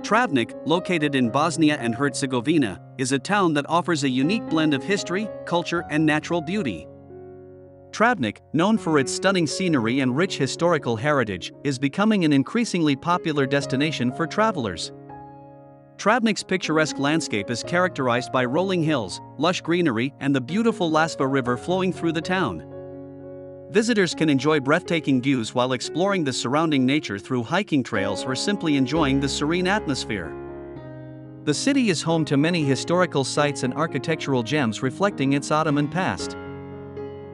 Travnik, located in Bosnia and Herzegovina, is a town that offers a unique blend of history, culture, and natural beauty. Travnik, known for its stunning scenery and rich historical heritage, is becoming an increasingly popular destination for travelers. Travnik's picturesque landscape is characterized by rolling hills, lush greenery, and the beautiful Lasva River flowing through the town. Visitors can enjoy breathtaking views while exploring the surrounding nature through hiking trails or simply enjoying the serene atmosphere. The city is home to many historical sites and architectural gems reflecting its Ottoman past.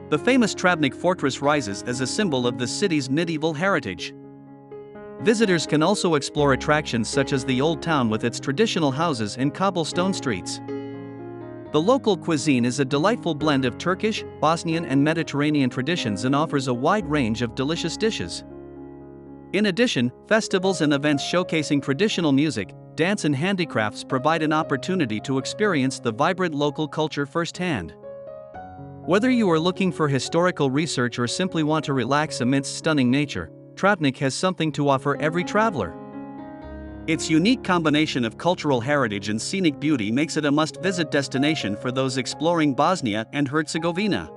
The famous Travnik Fortress rises as a symbol of the city's medieval heritage. Visitors can also explore attractions such as the Old Town with its traditional houses and cobblestone streets. The local cuisine is a delightful blend of Turkish, Bosnian, and Mediterranean traditions and offers a wide range of delicious dishes. In addition, festivals and events showcasing traditional music, dance, and handicrafts provide an opportunity to experience the vibrant local culture firsthand. Whether you are looking for historical research or simply want to relax amidst stunning nature, Travnik has something to offer every traveler. Its unique combination of cultural heritage and scenic beauty makes it a must-visit destination for those exploring Bosnia and Herzegovina.